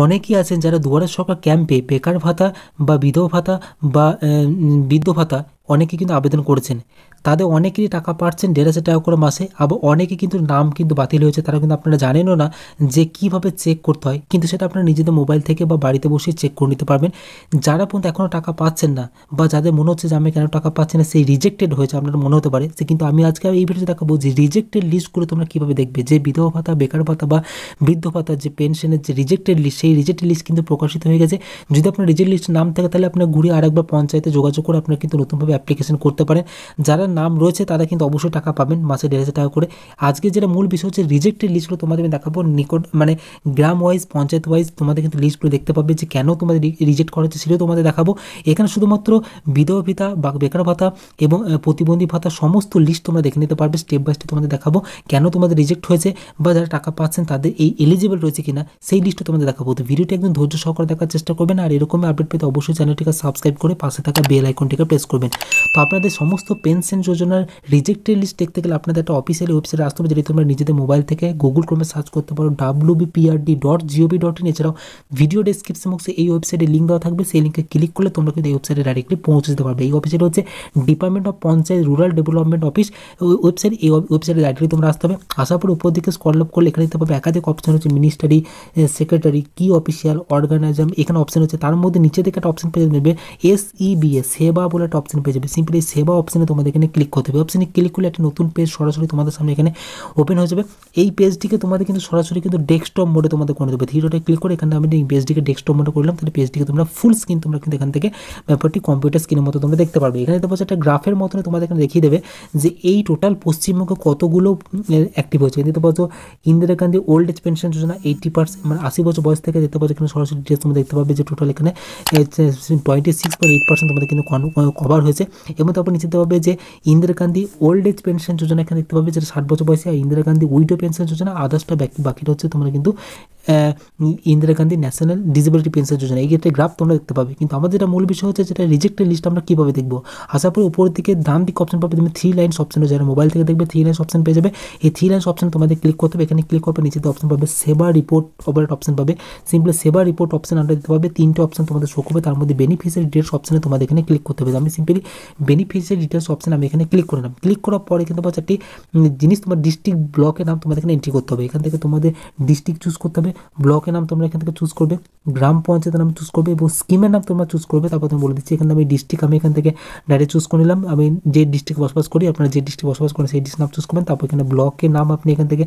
অনেকেই আছেন যারা দুয়ারে সরকার ক্যাম্পে বেকার ভাতা বা বিধবা ভাতা বা বৃদ্ধ ভাতা অনেকে কিন্তু আবেদন করেছেন। তাদের অনেকেরই টাকা পাচ্ছেন 1,500 টাকা করে মাসে। আবার অনেকে কিন্তু নাম কিন্তু বাতিল হয়েছে, তারা কিন্তু আপনারা জানেনও না যে কিভাবে চেক করতে হয়, কিন্তু সেটা আপনারা নিজেদের মোবাইল থেকে বা বাড়িতে বসে চেক করে নিতে পারবেন। যারা পর্যন্ত এখনও টাকা পাচ্ছেন না বা যাদের মনে হচ্ছে যে আমি কেন টাকা পাচ্ছি না, সেই রিজেক্টেড হয়েছে আপনার মনে হতে পারে, সে কিন্তু আমি আজকে এই ভিডিওতে দেখাবো যে রিজেক্টেড লিস্টগুলো তোমরা কীভাবে দেখবে। যে বিধবা ভাতা, বেকার ভাতা বা বৃদ্ধ ভাতার যে পেনশনের যে রিজেক্টেড লিস্ট, সেই রিজেক্টেড লিস্ট কিন্তু প্রকাশিত হয়ে গেছে। যদি আপনার রিজেক্ট লিস্ট নাম থাকে তাহলে আপনার ঘুরে আরেকবার পঞ্চায়েতে যোগাযোগ করে আপনারা কিন্তু নতুনভাবে অ্যাপ্লিকেশন করতে পারেন। যারা নাম রয়েছে তারা কিন্তু অবশ্যই টাকা পাবেন মাসে 1,500 টাকা করে। আজকে যেটা মূল বিষয় হচ্ছে রিজেক্টেড লিস্টগুলো তোমাদের আমি দেখাবো নিকট, মানে গ্রাম ওয়াইজ, পঞ্চায়েত ওয়াইজ তোমাদের কিন্তু লিস্টগুলো দেখতে পাবে যে কেন তোমাদের রিজেক্ট করা হচ্ছে, সেটাও তোমাদের দেখাবো। এখানে শুধুমাত্র বিধবা ভাতা বা বেকার ভাতা এবং প্রতিবন্ধী ভাতা সমস্ত লিস্ট তোমরা দেখে নিতে পারবে। স্টেপ বাই স্টেপ তোমাদের দেখাবো কেন তোমাদের রিজেক্ট হয়েছে বা যারা টাকা পাচ্ছেন তাদের এই এলিজিবল রয়েছে কিনা সেই লিস্টও তোমাদের দেখাবো। তো ভিডিওটি একদম ধৈর্য সহকারে দেখার চেষ্টা করবেন, আর এরকমই আপডেট পেতে অবশ্যই চ্যানেলটিকে সাবস্ক্রাইব করে পাশে থাকা বেল আইকনটিকে প্রেস করবেন। তো আপনাদের সমস্ত পেনশন যোজনার রিজেক্টেড লিস্ট দেখতে গেলে আপনাদের একটা অফিসিয়ালি ওয়েবসাইটে আসতে হবে, যেটি তোমরা নিজেদের মোবাইল থেকে গুগল ক্রোমে সার্চ করতে পারো wbprd.gov.in। এছাড়াও ভিডিও ডেসক্রিপশন বক্সে এই ওয়েবসাইটে লিঙ্ক দেওয়া থাকবে, সেই লিঙ্কে ক্লিক করলে তোমরা কিন্তু এই ওয়েবসাইটে ডাইরেক্টলি পৌঁছে যেতে পারবে। এই ওয়েবসাইট হচ্ছে department of panchayat rural development office website. এই ওয়েবসাইটে ডাইরেক্টলি তোমরা আসতে হবে। আসার পর উপর দিকে স্ক্রল আপ করলে এখানে দেখতে পাবে একাধিক অপশন হচ্ছে মিনিস্ট্রি, সেক্রেটারি, কি অফিসিয়াল, অর্গানাইজম, এখানে অপশন হচ্ছে। তার মধ্যে নিচে থেকে একটা অপশন পেয়ে যাবে SEBA, সেবা বলে একটা অপশন পেয়ে যাবে। সিম্পলি সেবা অপশনে তোমাদের এখানে ক্লিক করতে হবে। অপশনে ক্লিক করলে একটা নতুন পেজ সরাসরি তোমাদের সামনে এখানে ওপেন হয়ে যাবে। এই পেজটিকে তোমাদের কিন্তু সরাসরি কিন্তু ডেস্কটপ মোডে তোমাদের করে দেবে। থ্রি ডটে ক্লিক করে এখানে আমি এই পেজটিকে ডেস্কটপ মোডে করলাম, তাহলে পেজটিকে তোমরা ফুল স্ক্রিন তোমরা কিন্তু এখান থেকে ব্যাপারটি কম্পিউটার স্ক্রিনের মতো তোমরা দেখতে পারবে। এখানে দেখতে পাচ্ছ একটা গ্রাফের মতন তোমাদের এখানে দেখিয়ে দেবে যে এই টোটাল পশ্চিমবঙ্গে কতগুলো অ্যাক্টিভ হয়েছে। দেখতে পাচ্ছ Indira Gandhi old age pension Yojana 80%, মানে 80 বছর বয়স থেকে দেখতে পাচ্ছ এখানে সরাসরি ডিটেলস তোমরা দেখতে পাবে যে টোটাল এখানে 26.8% তোমাদের কিন্তু কভার হয়েছে। এবং তারপর নিচে দেখতে পাবে যে Indira Gandhi old age pension Yojana এখানে দেখতে পাবে যেটা 60 বছর বয়সে, আর ইন্দিরা গান্ধী উইডো পেনশন যোজনা আদার্সটা বাকিটা হচ্ছে তোমরা কিন্তু Indira Gandhi national disability pension Yojana. এই ক্ষেত্রে গ্রাফ তোমরা দেখতে পাবে। কিন্তু আমাদের যেটা মূল বিষয় হচ্ছে যেটা রিজেক্টেড লিস্ট আমরা কীভাবে দেখবো। আসার পরে উপরের দিকে ডান দিকে অপশন পাবে, তুমি 3 লাইনস অপশন, যারা মোবাইল থেকে দেখবে 3 লাইনস অপশন পেয়ে যাবে। এই 3 লাইনস অপশন তোমাদের ক্লিক করতে হবে। এখানে ক্লিক করবে, নিচেতে অপশন পাবে সেবা রিপোর্ট ওভার অপশন পাবে। সিম্পলি সেবা রিপোর্ট অপশন আমরা দিতে পারবে। 3টে অপশন তোমাদের শো করবে, তার মধ্যে বেনিফিশিয়ারি ডিটেলস অপশনে তোমাদের এখানে ক্লিক করতে হবে। আমি সিম্পলি বেনিফিশিয়ারি ডিটেলস অপশন আমি এখানে ক্লিক করে নিলাম। ক্লিক করার পরে কিন্তু পাচ্ছ একটি জিনিস, তোমার ডিস্ট্রিক্ট ব্লকের নাম তোমাদের এখানে এন্ট্রি করতে হবে। এখান থেকে তোমাদের ডিস্ট্রিক্ট চুজ করতে হবে, ব্লকের নাম তোমরা এখান থেকে চুজ করবে, গ্রাম পঞ্চায়েতের নাম চুজ করবে এবং স্কিমের নাম তোমরা চুজ করবে। তারপর তুমি বলে দিচ্ছি এখানে আমি ডিস্ট্রিক্ট, আমি এখান থেকে ডাইরেক্ট চুজ করে নিলাম। আমি যে ডিস্ট্রিক্টে বসবাস করি, আপনারা যে ডিস্ট্রিক্টে বসবাস করেন সেই ডিস্ট্রিক্ট নাম চুজ করবেন। তারপর এখানে ব্লকের নাম আপনি এখান থেকে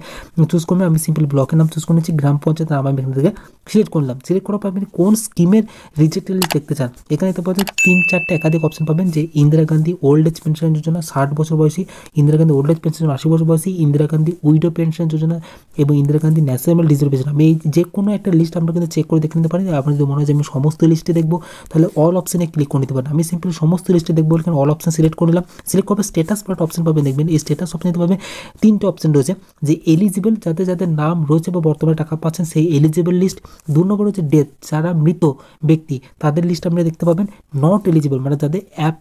চুজ করবেন। আমি সিম্পলি ব্লকের নাম চুজ করে নিচ্ছি। গ্রাম পঞ্চায়েতের নাম আমি এখান থেকে সিলেক্ট করলাম। সিলেক্ট করার পর আপনি কোন স্কিমের রিজেক্টেড লিস্ট দেখতে চান, এখানে দেখতে পাচ্ছেন 3-4টে একাধিক অপশন পাবেন, যে Indira Gandhi old age pension Yojana 60 বছর বয়সী, Indira Gandhi old age pension 80 বছর বয়সী, ইন্দিরা গান্ধী উইডো পেনশন যোজনা এবং Indira Gandhi national disability pension. আমি এই যে কোনো একটা লিস্ট আমরা কিন্তু চেক করে দেখে নিতে পারি। আপনার যদি মনে হয় যে আমি সমস্ত লিস্টে দেখবো, তাহলে অল অপশনে ক্লিক করে নিতে পারেন। আমি সিম্পলি সমস্ত লিস্টে দেখবো, এখানে অল অপশন সিলেক্ট করে নিলাম। সিলেক্ট করবে স্ট্যাটাস বা অপশন পাবেন, দেখবেন এই স্ট্যাটাস অপশন দিতে পারবে 3টে অপশন রয়েছে, যে এলিজিবল যাদের যাদের নাম রয়েছে বা বর্তমানে টাকা পাচ্ছেন সেই এলিজিবল লিস্ট। 2 নম্বর হচ্ছে ডেথ, যারা মৃত ব্যক্তি তাদের লিস্ট আপনারা দেখতে পাবেন। নট এলিজিবল মানে যাদের অ্যাপ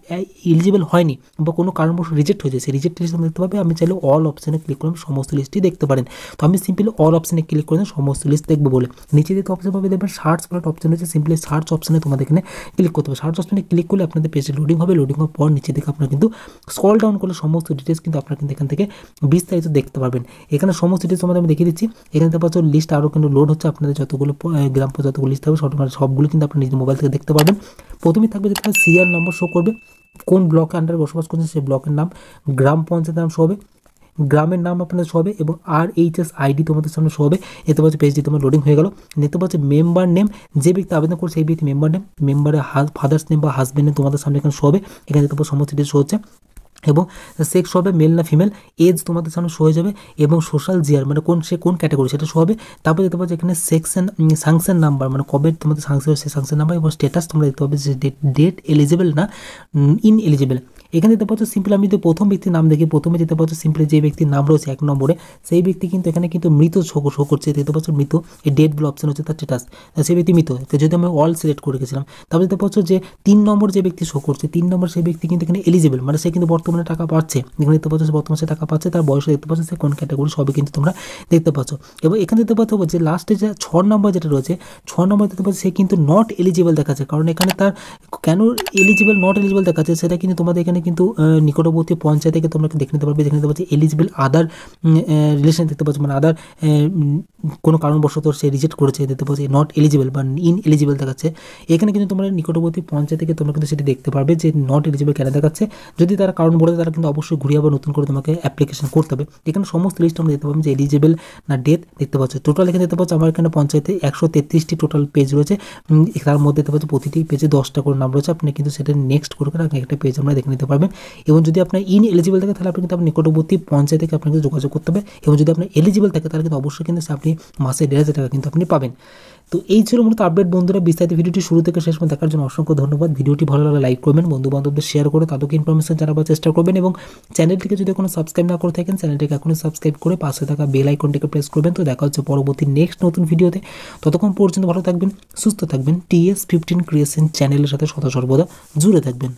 এলিজিবল হয়নি বা কোনো কারণবশ রিজেক্ট হয়েছে, সেই রিজেক্ট লিস্ট আমরা দেখতে পাবে। আমি চাইলে অল অপশনে ক্লিক করলাম, সমস্ত লিস্টই দেখতে পারেন। তো আমি সিম্পলি অল অপশনে ক্লিক করে সমস্ত লিস্ট দেখবো বলে নিচে দিতে অপশন পাবে, দেখবেন সার্চ বলে অপশন রয়েছে। সিম্পলি সার্চ অপশনে তোমাদের এখানে ক্লিক করতে হবে। সার্চ অপশনে ক্লিক করলে আপনাদের পেজে লোডিং হবে। লোডিং হওয়ার পর নিচে দিকে আপনারা কিন্তু স্ক্রল ডাউন করলে সমস্ত ডিটেলস কিন্তু আপনারা কিন্তু এখান থেকে বিস্তারিত দেখতে পারবেন। এখানে সমস্ত ডিটেলস তোমাদের আমি দেখিয়ে দিচ্ছি। এখানে দেখতে পাচ্ছ লিস্ট আরও কিন্তু লোড হচ্ছে। আপনাদের যতগুলো গ্রাম যতগুলো লিস্ট থাকবে সবগুলো কিন্তু আপনার নিজের মোবাইল থেকে দেখতে পারবেন। প্রথমেই থাকবে যেটা সিআর নম্বর শো করবে, কোন ব্লকে আন্ডারে বসবাস করছেন সেই ব্লকের নাম, গ্রাম পঞ্চায়েতের নাম শো হবে, গ্রামের নাম আপনাদের শো হবে এবং RHS ID তোমাদের সামনে শো হবে। এতে পাচ্ছে পেজটি তোমার লোডিং হয়ে গেল। নিতে পাচ্ছে মেম্বার নেম, যে ব্যক্তি আবেদন করছে সেই ব্যক্তি মেম্বার নেম, মেম্বারের ফাদার্স নেম বা হাজব্যান্ড নেম তোমাদের সামনে এখানে শো হবে। এখানে দেখতে পাচ্ছ সমস্ত ডিটেলস শো হচ্ছে এবং সেক্স হবে মেল না ফিমেল, এজ তোমাদের সামনে শো হয়ে যাবে এবং সোশ্যাল জিয়ার মানে কোন ক্যাটাগরি সেটা শো হবে। তারপর দেখতে পাচ্ছ এখানে সাংশন নাম্বার, মানে কবে তোমাদের সাংশন সেই সাংশন নাম্বার এবং স্ট্যাটাস তোমরা দেখতে পাবে যে ডেট এলিজিবল না ইন এলিজিবল। এখানে দেখতে পাচ্ছ সিম্পল আমি যদি প্রথম ব্যক্তির নাম দেখি, প্রথমে যেতে পাচ্ছ সিম্পলি যে ব্যক্তির নাম রয়েছে 1 নম্বরে, সেই ব্যক্তি কিন্তু এখানে কিন্তু মৃত শো করছে, দেখতে পাচ্ছ মৃত, এই ডেট বলে অপশন হচ্ছে তার স্ট্যাটাস, সেই ব্যক্তি মৃত। তো যদি আমি অল সিলেক্ট করে রেখেছিলাম, তারপরে দেখতে পাচ্ছ যে 3 নম্বর যে ব্যক্তি শো করছে, 3 নম্বর সেই ব্যক্তি কিন্তু এখানে এলিজিবল, মানে সে কিন্তু বর্তমানে টাকা পাচ্ছে, এখানে দেখতে পাচ্ছ বর্তমানে সে টাকা পাচ্ছে, তার বয়স দেখতে পাচ্ছ, সে কোন ক্যাটাগরি সবই কিন্তু তোমরা দেখতে পাচ্ছ। এবং এখানে দেখতে পাচ্ছ যে লাস্টে যে 6 নম্বর যেটা রয়েছে, 6 নম্বর দেখতে পাচ্ছ সে কিন্তু নট এলিজিবল দেখাচ্ছে, কারণ এখানে তার কেন এলিজিবল নট এলিজিবল দেখাচ্ছে সেটা কিন্তু তোমাদের এখানে কিন্তু নিকটবর্তী পঞ্চায়েত থেকে তোমরা দেখে নিতে পারবে, যেখানে দেখতে পাচ্ছ এলিজিবল আদার রিলেশন দেখতে পাচ্ছ, মানে আদার কোনো কারণবশত সে রিজেক্ট করেছে, দেখতে পাচ্ছ নট এলিজিবল বা ইন এলিজিবল দেখাচ্ছে। এখানে কিন্তু তোমরা নিকটবর্তী পঞ্চায়েত থেকে তোমরা কিন্তু সেটি দেখতে পারবে যে নট এলিজিবল কেন দেখাচ্ছে। যদি তারা কারণ বলে তারা কিন্তু অবশ্যই ঘুরিয়ে আবার নতুন করে তোমাকে অ্যাপ্লিকেশন করতে হবে। এখানে সমস্ত লিস্ট আমরা দেখতে পাবো যে এলিজিবল না ডেথ দেখতে পাচ্ছ। টোটাল এখানে দেখতে পাচ্ছ আমার এখানে পঞ্চায়েতে 133টি টোটাল পেজ রয়েছে, তার মধ্যে দেখতে পাচ্ছ প্রতিটি পেজে 10টা করে নাম রয়েছে, আপনি কিন্তু সেটা নেক্সট করে একটা পেজ আমরা দেখে নিতে পারবেন। এবং যদি আপনার ইন এলিজিবল থাকে তাহলে আপনি কিন্তু আপনার নিকটবর্তী পঞ্চায়েত থেকে আপনাকে যোগাযোগ করতে হবে, এবং যদি আপনার এলিজিবল থাকে তাহলে কিন্তু অবশ্যই কিন্তু আপনি মাসে 1,500 টাকা কিন্তু আপনি পাবেন। তো এই ছিল মূলত আপডেট বন্ধুরা। বিস্তারিত ভিডিওটি শুরু থেকে শেষ পর্যন্ত দেখার জন্য অসংখ্য ধন্যবাদ। ভিডিওটি ভালো লাগলে লাইক করবেন, বন্ধু বান্ধবদের শেয়ার করে তাদেরকে ইনফরমেশন জানাবার চেষ্টা করবেন, এবং চ্যানেলটিকে যদি কোনো সাবস্ক্রাইব না করে থাকেন চ্যানেলটিকে এখনই সাবস্ক্রাইব করে পাশে থাকা বেল আইকনটিকে প্রেস করবেন। তো দেখা হচ্ছে পরবর্তী নেক্সট নতুন ভিডিওতে। ততক্ষণ পর্যন্ত ভালো থাকবেন, সুস্থ থাকবেন, TS15 ক্রিয়েশন চ্যানেলের সাথে সদা সর্বদা জুড়ে থাকবেন।